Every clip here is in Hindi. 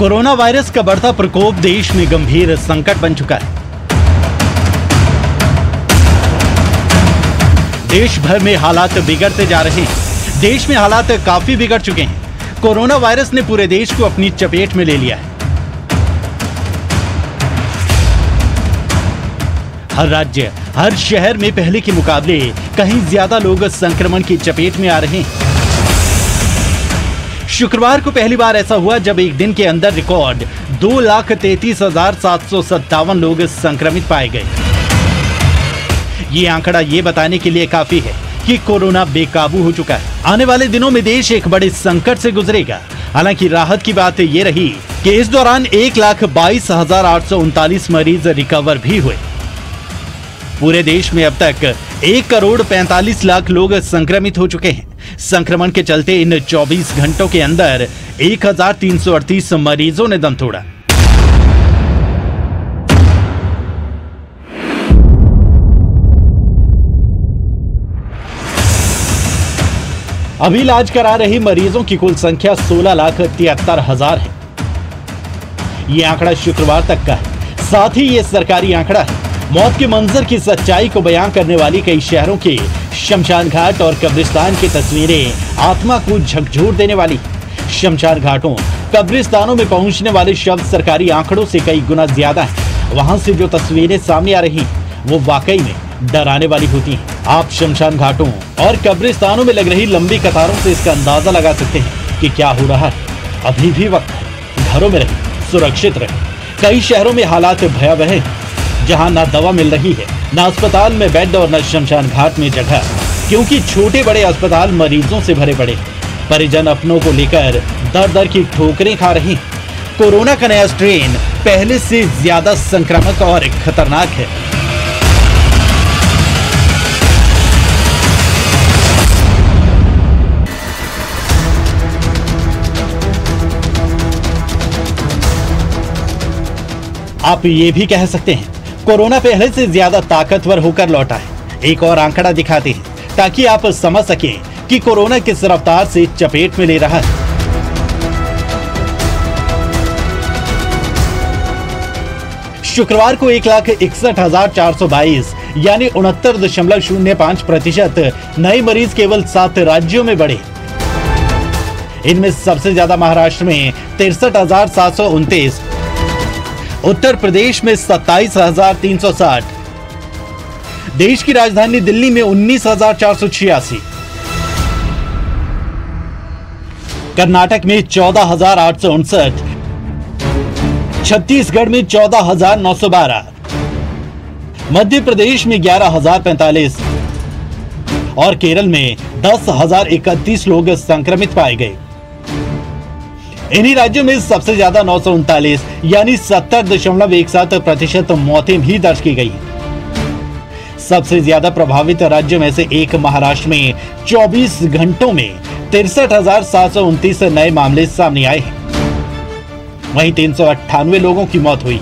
कोरोना वायरस का बढ़ता प्रकोप देश में गंभीर संकट बन चुका है। देश भर में हालात बिगड़ते जा रहे हैं। देश में हालात काफी बिगड़ चुके हैं। कोरोना वायरस ने पूरे देश को अपनी चपेट में ले लिया है। हर राज्य, हर शहर में पहले के मुकाबले कहीं ज्यादा लोग संक्रमण की चपेट में आ रहे हैं। शुक्रवार को पहली बार ऐसा हुआ जब एक दिन के अंदर रिकॉर्ड 2,33,757 लोग संक्रमित पाए गए। ये आंकड़ा ये बताने के लिए काफी है कि कोरोना बेकाबू हो चुका है। आने वाले दिनों में देश एक बड़े संकट से गुजरेगा। हालांकि राहत की बात ये रही कि इस दौरान 1,22,839 मरीज रिकवर भी हुए। पूरे देश में अब तक 1,45,00,000 लोग संक्रमित हो चुके हैं। संक्रमण के चलते इन 24 घंटों के अंदर 1,338 मरीजों ने दम तोड़ा। अभी इलाज करा रहे मरीजों की कुल संख्या 16,73,000 है। ये आंकड़ा शुक्रवार तक का है। साथ ही ये सरकारी आंकड़ा है। मौत के मंजर की सच्चाई को बयां करने वाली कई शहरों के शमशान घाट और कब्रिस्तान की तस्वीरें आत्मा को झकझोर देने वाली। शमशान घाटों, कब्रिस्तानों में पहुंचने वाले शव सरकारी आंकड़ों से कई गुना ज्यादा हैं। वहां से जो तस्वीरें सामने आ रही हैं, वो वाकई में डराने वाली होती हैं। आप शमशान घाटों और कब्रिस्तानों में लग रही लंबी कतारों से इसका अंदाजा लगा सकते हैं कि क्या हो रहा है। अभी भी वक्त है, घरों में रहें, सुरक्षित रहें। कई शहरों में हालात भयावह हैं, जहां ना दवा मिल रही है, ना अस्पताल में बेड और न शमशान घाट में जगह, क्योंकि छोटे बड़े अस्पताल मरीजों से भरे पड़े। परिजन अपनों को लेकर दर दर की ठोकरें खा रहे हैं। कोरोना का नया स्ट्रेन पहले से ज्यादा संक्रामक और खतरनाक है। आप ये भी कह सकते हैं कोरोना पहले से ज्यादा ताकतवर होकर लौटा है। एक और आंकड़ा दिखाते हैं ताकि आप समझ सकें कि कोरोना किस रफ्तार से चपेट में ले रहा है। शुक्रवार को 1,61,422 यानी 69.05% नए मरीज केवल 7 राज्यों में बढ़े। इनमें सबसे ज्यादा महाराष्ट्र में 63,729, उत्तर प्रदेश में 27,360, देश की राजधानी दिल्ली में 19,486, कर्नाटक में 14,859, छत्तीसगढ़ में 14,912, मध्य प्रदेश में 11,045 और केरल में 10,031 लोग संक्रमित पाए गए। इन्हीं राज्यों में सबसे ज्यादा 939 यानी 70.17% मौतें भी दर्ज की गई। सबसे ज्यादा प्रभावित राज्यों में से एक महाराष्ट्र में 24 घंटों में 63,729 नए मामले सामने आए हैं। वहीं 398 लोगों की मौत हुई।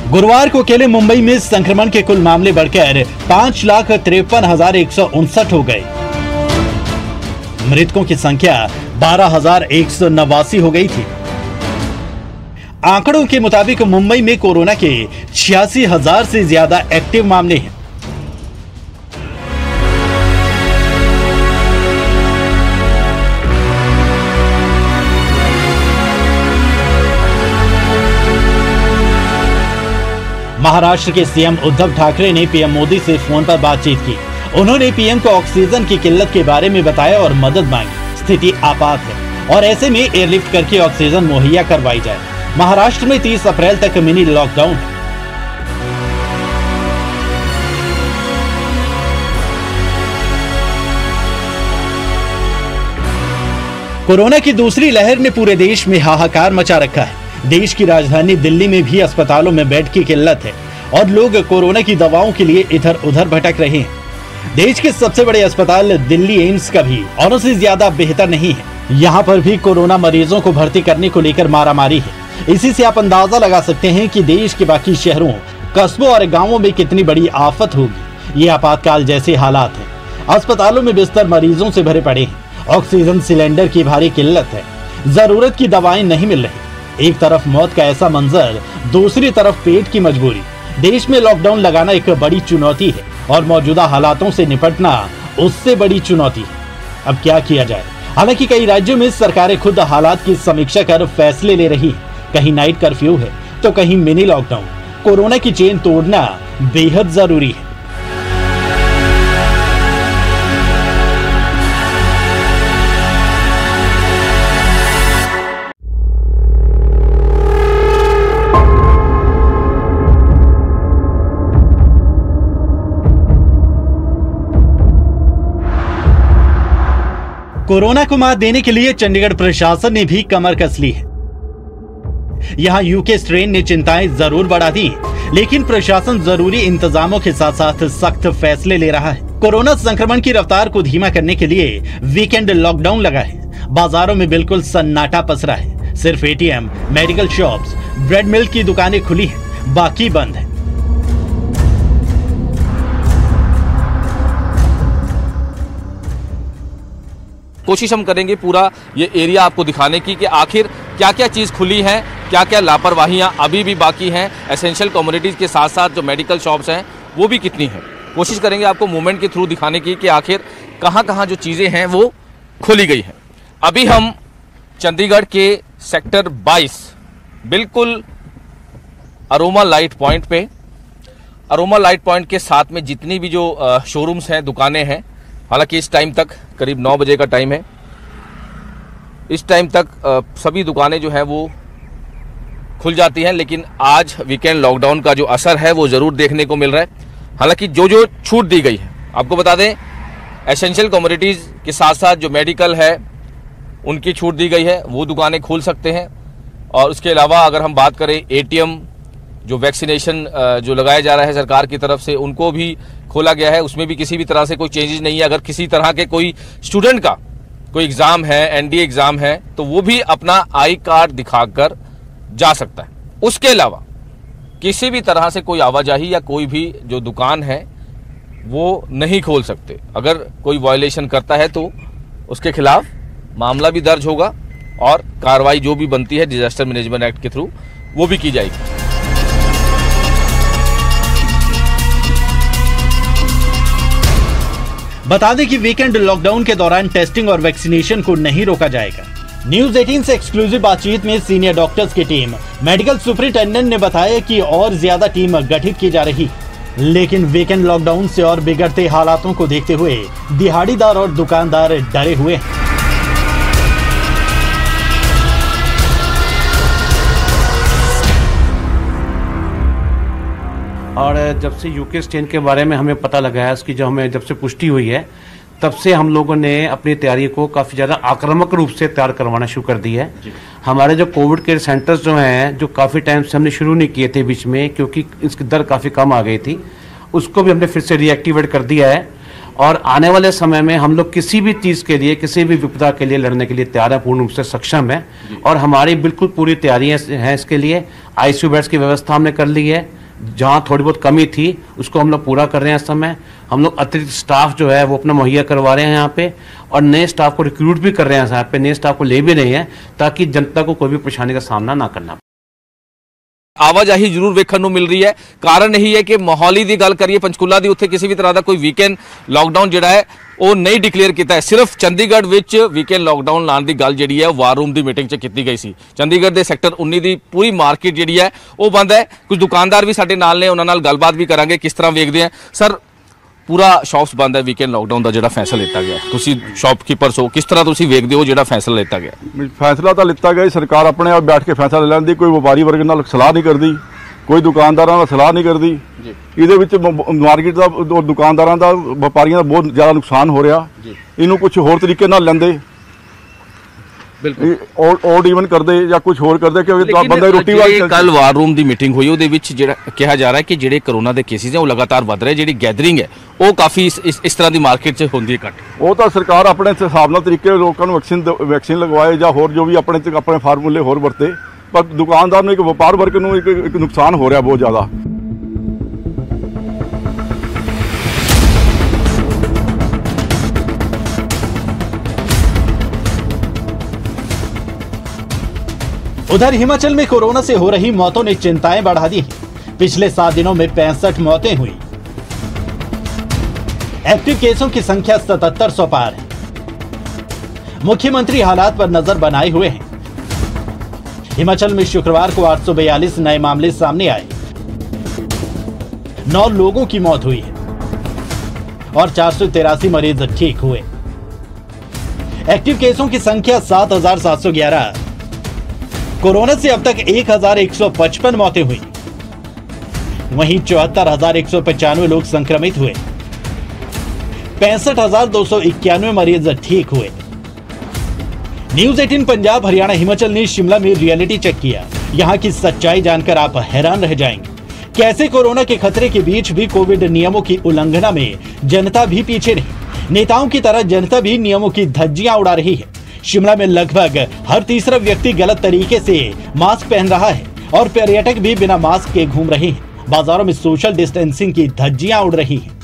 गुरुवार को अकेले मुंबई में संक्रमण के कुल मामले बढ़कर 5,53,159 हो गए। मृतकों की संख्या 12,189 हो गई थी। आंकड़ों के मुताबिक मुंबई में कोरोना के 86,000 से ज्यादा एक्टिव मामले हैं। महाराष्ट्र के सीएम उद्धव ठाकरे ने पीएम मोदी से फोन पर बातचीत की। उन्होंने पीएम को ऑक्सीजन की किल्लत के बारे में बताया और मदद मांगी। स्थिति आपात है और ऐसे में एयरलिफ्ट करके ऑक्सीजन मुहैया करवाई जाए। महाराष्ट्र में 30 अप्रैल तक मिनी लॉकडाउन। कोरोना की दूसरी लहर ने पूरे देश में हाहाकार मचा रखा है। देश की राजधानी दिल्ली में भी अस्पतालों में बेड की किल्लत है और लोग कोरोना की दवाओं के लिए इधर उधर भटक रहे हैं। देश के सबसे बड़े अस्पताल दिल्ली एम्स का भी औरों से ज्यादा बेहतर नहीं है। यहाँ पर भी कोरोना मरीजों को भर्ती करने को लेकर मारामारी है। इसी से आप अंदाजा लगा सकते हैं कि देश के बाकी शहरों, कस्बों और गांवों में कितनी बड़ी आफत होगी। ये आपातकाल जैसे हालात हैं। अस्पतालों में बिस्तर मरीजों से भरे पड़े हैं। ऑक्सीजन सिलेंडर की भारी किल्लत है। जरूरत की दवाएं नहीं मिल रही। एक तरफ मौत का ऐसा मंजर, दूसरी तरफ पेट की मजबूरी। देश में लॉकडाउन लगाना एक बड़ी चुनौती है और मौजूदा हालातों से निपटना उससे बड़ी चुनौती है। अब क्या किया जाए? हालांकि कई राज्यों में सरकारें खुद हालात की समीक्षा कर फैसले ले रही है। कहीं नाइट कर्फ्यू है तो कहीं मिनी लॉकडाउन। कोरोना की चेन तोड़ना बेहद जरूरी है। कोरोना को मात देने के लिए चंडीगढ़ प्रशासन ने भी कमर कस ली है। यहां यूके स्ट्रेन ने चिंताएं जरूर बढ़ा दी, लेकिन प्रशासन जरूरी इंतजामों के साथ साथ सख्त फैसले ले रहा है। कोरोना संक्रमण की रफ्तार को धीमा करने के लिए वीकेंड लॉकडाउन लगा है। बाजारों में बिल्कुल सन्नाटा पसरा है। सिर्फ ATM, medical shops, bread milk की दुकानें खुली हैं, बाकी बंद है। कोशिश हम करेंगे पूरा ये एरिया आपको दिखाने की कि आखिर क्या क्या चीज़ खुली है, क्या क्या लापरवाहियां अभी भी बाकी हैं। एसेंशियल कम्युनिटीज़ के साथ साथ जो मेडिकल शॉप्स हैं वो भी कितनी हैं। कोशिश करेंगे आपको मूवमेंट के थ्रू दिखाने की कि आखिर कहां कहां जो चीज़ें हैं वो खोली गई हैं। अभी हम चंडीगढ़ के सेक्टर 22 बिल्कुल अरोमा लाइट पॉइंट पे, अरोमा लाइट पॉइंट के साथ में जितनी भी जो शोरूम्स हैं, दुकानें हैं, हालांकि इस टाइम तक करीब 9 बजे का टाइम है, इस टाइम तक सभी दुकानें जो हैं वो खुल जाती हैं। लेकिन आज वीकेंड लॉकडाउन का जो असर है वो ज़रूर देखने को मिल रहा है। हालांकि जो जो छूट दी गई है, आपको बता दें एसेंशियल कमोडिटीज़ के साथ साथ जो मेडिकल है उनकी छूट दी गई है, वो दुकानें खोल सकते हैं। और उसके अलावा अगर हम बात करें एटीएम, जो वैक्सीनेशन जो लगाया जा रहा है सरकार की तरफ से, उनको भी खोला गया है। उसमें भी किसी भी तरह से कोई चेंजेस नहीं है। अगर किसी तरह के कोई स्टूडेंट का कोई एग्जाम है, एनडीए एग्जाम है, तो वो भी अपना आई कार्ड दिखाकर जा सकता है। उसके अलावा किसी भी तरह से कोई आवाजाही या कोई भी जो दुकान है वो नहीं खोल सकते। अगर कोई वायलेशन करता है तो उसके खिलाफ मामला भी दर्ज होगा और कार्रवाई जो भी बनती है डिजास्टर मैनेजमेंट एक्ट के थ्रू वो भी की जाएगी। बता दें कि वीकेंड लॉकडाउन के दौरान टेस्टिंग और वैक्सीनेशन को नहीं रोका जाएगा। न्यूज 18 से एक्सक्लूसिव बातचीत में सीनियर डॉक्टर्स की टीम, मेडिकल सुपरिटेंडेंट ने बताया कि और ज्यादा टीम गठित की जा रही, लेकिन वीकेंड लॉकडाउन से और बिगड़ते हालातों को देखते हुए दिहाड़ीदार और दुकानदार डरे हुए हैं। और जब से यूके स्ट्रेन के बारे में हमें पता लगा है, उसकी जब से पुष्टि हुई है, तब से हम लोगों ने अपनी तैयारी को काफ़ी ज़्यादा आक्रामक रूप से तैयार करवाना शुरू कर दिया है। हमारे जो कोविड केयर सेंटर्स जो हैं, जो काफ़ी टाइम से हमने शुरू नहीं किए थे बीच में, क्योंकि इसकी दर काफ़ी कम आ गई थी, उसको भी हमने फिर से रीएक्टिवेट कर दिया है। और आने वाले समय में हम लोग किसी भी चीज़ के लिए, किसी भी विपदा के लिए लड़ने के लिए तैयार है, पूर्ण रूप से सक्षम है। और हमारी बिल्कुल पूरी तैयारियाँ हैं इसके लिए। आईसीयू बेड्स की व्यवस्था हमने कर ली है। जहाँ थोड़ी बहुत कमी थी उसको हम लोग पूरा कर रहे हैं। इस समय हम लोग अतिरिक्त स्टाफ जो है वो अपना मुहैया करवा रहे हैं यहाँ पे, और नए स्टाफ को रिक्रूट भी कर रहे हैं। यहाँ पे नए स्टाफ को ले भी रहे हैं ताकि जनता को कोई भी परेशानी का सामना ना करना। आवाजाही जरूर वेखਣ ਨੂੰ ਮਿਲ ਰਹੀ है। कारण यही है कि मोहाली की गल करिए, पंचकूला की, उत्थे किसी भी तरह का कोई वीकेंड लॉकडाउन जिहड़ा है वो नहीं डिक्लेयर किया है। सिर्फ चंडीगढ़ विच वीकेंड लॉकडाउन लाने की गल जिहड़ी है वार रूम की मीटिंग च की गई सी। चंडीगढ़ के सैक्टर 19 की पूरी मार्केट जिहड़ी है वो बंद है। कुछ दुकानदार भी साडे नाल ने, उन्हां नाल गलबात भी करांगे किस तरह वेखदे हैं। सर, पूरा शॉप्स बंद है, वीकेंड लॉकडाउन का जिहड़ा फैसला लिया गया, तुसीं शॉपकीपर्स हो, किस तरह तुसीं वेखदे हो जिहड़ा फैसला लिया गया? फैसला तो लिया गया, सरकार अपने आप बैठ के फैसला ले लैंदी, कोई व्यापारी वर्ग नाल सलाह नहीं करती, कोई दुकानदारां नाल सलाह नहीं करती। ਇਹਦੇ ਵਿੱਚ ਮਾਰਕੀਟ ਦਾ ਔਰ ਦੁਕਾਨਦਾਰਾਂ ਦਾ, ਵਪਾਰੀਆਂ ਦਾ ਬਹੁਤ ਜ਼ਿਆਦਾ ਨੁਕਸਾਨ ਹੋ ਰਿਹਾ। ਇਹਨੂੰ ਕੁਝ ਹੋਰ ਤਰੀਕੇ ਨਾਲ ਲੈਂਦੇ, ਬਿਲਕੁਲ ਔਡ ਇਵਨ ਕਰਦੇ ਜਾਂ ਕੁਝ ਹੋਰ ਕਰਦੇ ਕਿ ਬੰਦੇ ਰੋਟੀ ਵਾਲੀ। ਕੱਲ ਵਾਰ ਰੂਮ ਦੀ ਮੀਟਿੰਗ ਹੋਈ, ਉਹਦੇ ਵਿੱਚ ਜਿਹੜਾ ਕਿਹਾ ਜਾ ਰਿਹਾ ਕਿ ਜਿਹੜੇ ਕਰੋਨਾ ਦੇ ਕੇਸਿਸ ਹੈ ਉਹ ਲਗਾਤਾਰ ਵੱਧ ਰਹੇ, ਜਿਹੜੀ ਗੈਦਰਿੰਗ ਹੈ ਉਹ ਕਾਫੀ ਇਸ ਤਰ੍ਹਾਂ ਦੀ ਮਾਰਕੀਟ 'ਚ ਹੁੰਦੀ ਹੈ ਘੱਟ। ਉਹ ਤਾਂ ਸਰਕਾਰ ਆਪਣੇ ਹਿਸਾਬ ਨਾਲ ਤਰੀਕੇ ਲੋਕਾਂ ਨੂੰ ਵੈਕਸੀਨ ਲਗਵਾਏ ਜਾਂ ਹੋਰ ਜੋ ਵੀ ਆਪਣੇ ਫਾਰਮੂਲੇ ਹੋਰ ਵਰਤੇ, ਪਰ ਦੁਕਾਨਦਾਰ ਨੂੰ, ਇੱਕ ਵਪਾਰ ਵਰਗ ਨੂੰ ਇੱਕ ਨੁਕਸਾਨ ਹੋ ਰਿਹਾ ਬਹੁਤ ਜ਼ਿਆਦਾ। उधर हिमाचल में कोरोना से हो रही मौतों ने चिंताएं बढ़ा दी हैं। पिछले 7 दिनों में 65 मौतें हुई। एक्टिव केसों की संख्या 7700 पार है। मुख्यमंत्री हालात पर नजर बनाए हुए हैं। हिमाचल में शुक्रवार को 842 नए मामले सामने आए। 9 लोगों की मौत हुई है और 483 मरीज ठीक हुए। एक्टिव केसों की संख्या 7711। कोरोना से अब तक 1155 मौतें हुई। वहीं 74,195 लोग संक्रमित हुए। 65,291 मरीज ठीक हुए। न्यूज 18 पंजाब हरियाणा हिमाचल ने शिमला में रियलिटी चेक किया। यहां की सच्चाई जानकर आप हैरान रह जाएंगे। कैसे कोरोना के खतरे के बीच भी कोविड नियमों की उल्लंघना में जनता भी पीछे नहीं। नेताओं की तरह जनता भी नियमों की धज्जियां उड़ा रही है। शिमला में लगभग हर तीसरा व्यक्ति गलत तरीके से मास्क पहन रहा है और पर्यटक भी बिना मास्क के घूम रहे हैं। बाजारों में सोशल डिस्टेंसिंग की धज्जियां उड़ रही हैं।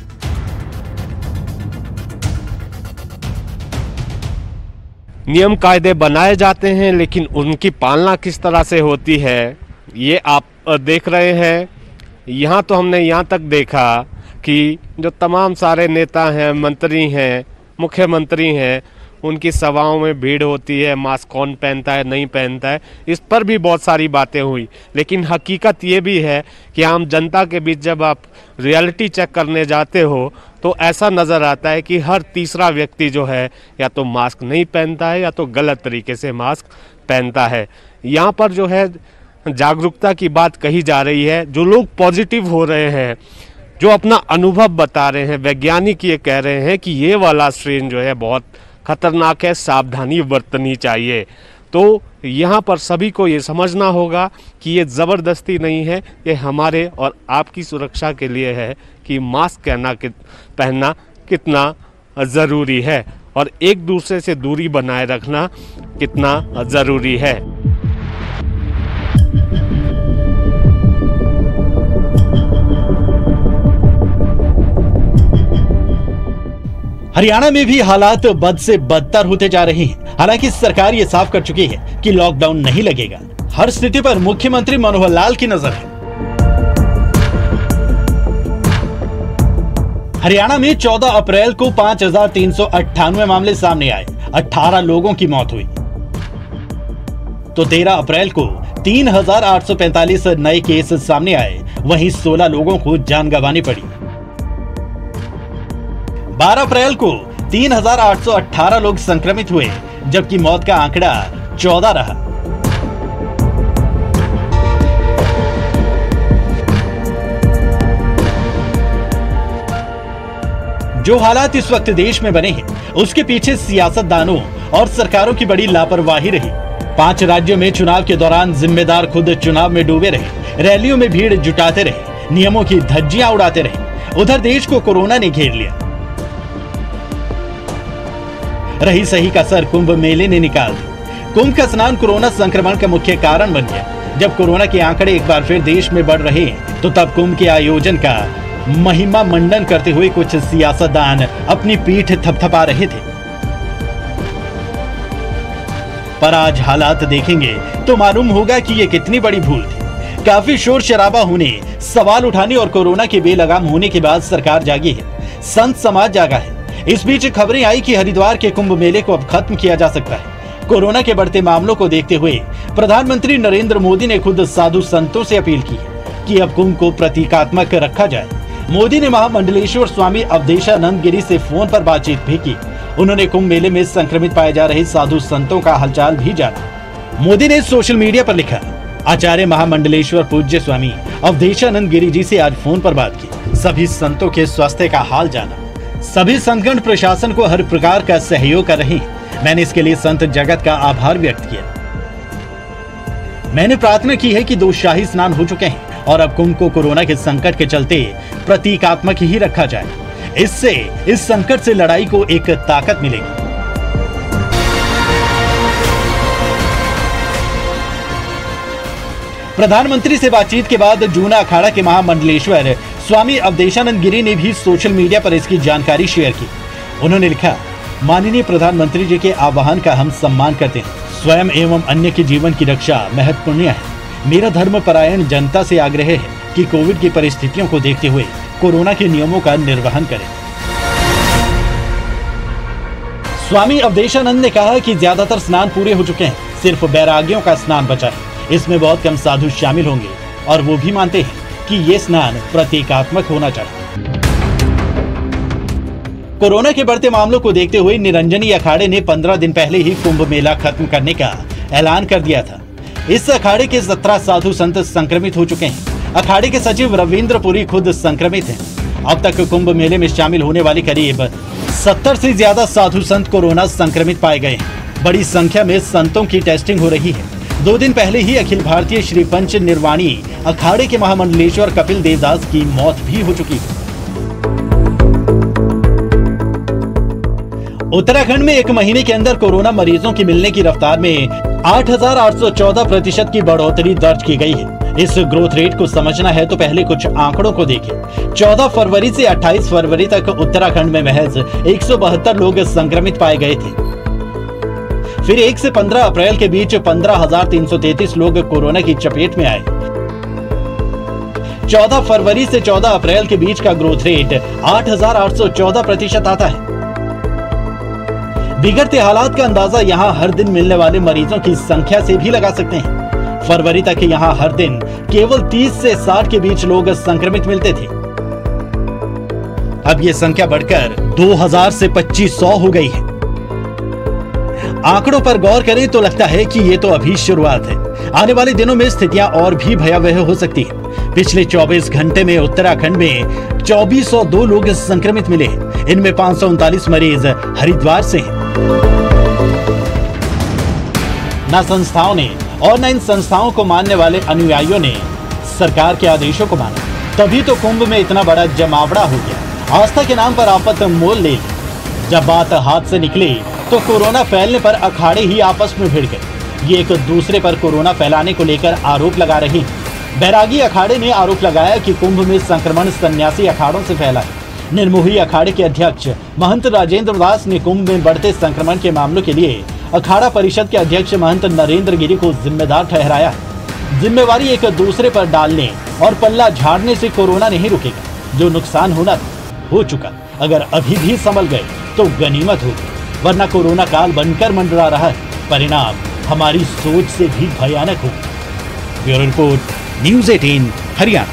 नियम कायदे बनाए जाते हैं, लेकिन उनकी पालना किस तरह से होती है ये आप देख रहे हैं। यहाँ तो हमने यहाँ तक देखा कि जो तमाम सारे नेता हैं, मंत्री हैं, मुख्यमंत्री हैं, उनकी सभाओं में भीड़ होती है। मास्क कौन पहनता है, नहीं पहनता है, इस पर भी बहुत सारी बातें हुई। लेकिन हकीकत ये भी है कि आम जनता के बीच जब आप रियलिटी चेक करने जाते हो तो ऐसा नज़र आता है कि हर तीसरा व्यक्ति जो है या तो मास्क नहीं पहनता है या तो गलत तरीके से मास्क पहनता है। यहाँ पर जो है जागरूकता की बात कही जा रही है। जो लोग पॉजिटिव हो रहे हैं, जो अपना अनुभव बता रहे हैं, वैज्ञानिक ये कह रहे हैं कि ये वाला स्ट्रेन जो है बहुत खतरनाक है, सावधानी बरतनी चाहिए। तो यहाँ पर सभी को ये समझना होगा कि ये ज़बरदस्ती नहीं है, ये हमारे और आपकी सुरक्षा के लिए है कि मास्क पहनना कितना ज़रूरी है और एक दूसरे से दूरी बनाए रखना कितना ज़रूरी है। हरियाणा में भी हालात बद से बदतर होते जा रहे हैं। हालांकि सरकार ये साफ कर चुकी है कि लॉकडाउन नहीं लगेगा। हर स्थिति पर मुख्यमंत्री मनोहर लाल की नजर है। हरियाणा में 14 अप्रैल को 5,398 मामले सामने आए। 18 लोगों की मौत हुई। तो 13 अप्रैल को 3,845 नए केस सामने आए। वहीं 16 लोगों को जान गंवानी पड़ी। 12 अप्रैल को 3,818 लोग संक्रमित हुए, जबकि मौत का आंकड़ा 14 रहा। जो हालात इस वक्त देश में बने हैं, उसके पीछे सियासतदानों और सरकारों की बड़ी लापरवाही रही। 5 राज्यों में चुनाव के दौरान जिम्मेदार खुद चुनाव में डूबे रहे, रैलियों में भीड़ जुटाते रहे, नियमों की धज्जियां उड़ाते रहे। उधर देश को कोरोना ने घेर लिया। रही सही का असर कुंभ मेले ने निकाल दी। कुंभ का स्नान कोरोना संक्रमण का मुख्य कारण बन गया। जब कोरोना के आंकड़े एक बार फिर देश में बढ़ रहे हैं, तो तब कुंभ के आयोजन का महिमा मंडन करते हुए कुछ सियासतदान अपनी पीठ थपथपा रहे थे। पर आज हालात देखेंगे तो मालूम होगा कि ये कितनी बड़ी भूल थी। काफी शोर शराबा होने, सवाल उठाने और कोरोना के बेलगाम होने के बाद सरकार जागी है, संत समाज जागा है। इस बीच खबरें आई कि हरिद्वार के कुंभ मेले को अब खत्म किया जा सकता है। कोरोना के बढ़ते मामलों को देखते हुए प्रधानमंत्री नरेंद्र मोदी ने खुद साधु संतों से अपील की है कि अब कुंभ को प्रतीकात्मक रखा जाए। मोदी ने महामंडलेश्वर स्वामी अवधेशानंद गिरी से फोन पर बातचीत भी की। उन्होंने कुंभ मेले में संक्रमित पाए जा रहे साधु संतों का हालचाल भी जाना। मोदी ने सोशल मीडिया पर लिखा, आचार्य महामंडलेश्वर पूज्य स्वामी अवधेशानंद गिरी जी से आज फोन पर बात की। सभी संतों के स्वास्थ्य का हाल जाना। सभी संतगण प्रशासन को हर प्रकार का सहयोग कर रहे हैं। मैंने इसके लिए संत जगत का आभार व्यक्त किया। मैंने प्रार्थना की है कि 2 शाही स्नान हो चुके हैं और अब कुंभ को कोरोना के संकट के चलते प्रतीकात्मक ही रखा जाए। इससे इस संकट से लड़ाई को एक ताकत मिलेगी। प्रधानमंत्री से बातचीत के बाद जूना अखाड़ा के महामंडलेश्वर स्वामी अवधेशानंद गिरी ने भी सोशल मीडिया पर इसकी जानकारी शेयर की। उन्होंने लिखा, माननीय प्रधानमंत्री जी के आह्वान का हम सम्मान करते हैं। स्वयं एवं अन्य के जीवन की रक्षा महत्वपूर्ण है। मेरा धर्मपरायण जनता से आग्रह है कि कोविड की परिस्थितियों को देखते हुए कोरोना के नियमों का निर्वहन करें। स्वामी अवधेशानंद ने कहा कि ज्यादातर स्नान पूरे हो चुके हैं, सिर्फ बैरागियों का स्नान बचा है। इसमें बहुत कम साधु शामिल होंगे और वो भी मानते हैं कि ये स्नान प्रतीकात्मक होना चाहिए। कोरोना के बढ़ते मामलों को देखते हुए निरंजनी अखाड़े ने 15 दिन पहले ही कुंभ मेला खत्म करने का ऐलान कर दिया था। इस अखाड़े के 17 साधु संत संक्रमित हो चुके हैं। अखाड़े के सचिव रविंद्र पुरी खुद संक्रमित हैं। अब तक कुंभ मेले में शामिल होने वाले करीब 70 से ज्यादा साधु संत कोरोना संक्रमित पाए गए हैं। बड़ी संख्या में संतों की टेस्टिंग हो रही है। 2 दिन पहले ही अखिल भारतीय श्री पंच निर्वाणी अखाड़े के महामंडलेश्वर कपिल देवदास की मौत भी हो चुकी है। उत्तराखंड में एक महीने के अंदर कोरोना मरीजों की मिलने की रफ्तार में 8,814% की बढ़ोतरी दर्ज की गई है। इस ग्रोथ रेट को समझना है तो पहले कुछ आंकड़ों को देखें। 14 फरवरी से 28 फरवरी तक उत्तराखंड में महज 172 लोग संक्रमित पाए गए थे। फिर 1 से 15 अप्रैल के बीच 15,333 लोग कोरोना की चपेट में आए। 14 फरवरी से 14 अप्रैल के बीच का ग्रोथ रेट 8,814% आता है। बिगड़ते हालात का अंदाजा यहां हर दिन मिलने वाले मरीजों की संख्या से भी लगा सकते हैं। फरवरी तक यहां हर दिन केवल 30 से 60 के बीच लोग संक्रमित मिलते थे। अब यह संख्या बढ़कर 2000 से 2500 हो गई है। आंकड़ों पर गौर करें तो लगता है कि ये तो अभी शुरुआत है। आने वाले दिनों में स्थितियां और भी भयावह हो सकती है। पिछले 24 घंटे में उत्तराखंड में 2402 लोग संक्रमित मिले हैं। इनमें 539 मरीज हरिद्वार से हैं। न संस्थाओं ने और न इन संस्थाओं को मानने वाले अनुयायियों ने सरकार के आदेशों को माना, तभी तो कुंभ में इतना बड़ा जमावड़ा हो गया। आस्था के नाम पर आपत मोल ले ली। जब बात हाथ से निकली तो कोरोना फैलने पर अखाड़े ही आपस में भिड़ गए। ये एक दूसरे पर कोरोना फैलाने को लेकर आरोप लगा रही हैं। बैरागी अखाड़े ने आरोप लगाया कि कुंभ में संक्रमण सन्यासी अखाड़ों से फैला है। निर्मोही अखाड़े के अध्यक्ष महंत राजेंद्र दास ने कुंभ में बढ़ते संक्रमण के मामलों के लिए अखाड़ा परिषद के अध्यक्ष महंत नरेंद्र गिरी को जिम्मेदार ठहराया है। जिम्मेवारी एक दूसरे पर डालने और पल्ला झाड़ने से कोरोना नहीं रुकेगा। जो नुकसान होना था हो चुका। अगर अभी भी संभल गए तो गनीमत होगी, वरना कोरोना काल बनकर मंडरा रहा है। परिणाम हमारी सोच से भी भयानक होगा। Bureau report, news 18 Haryana.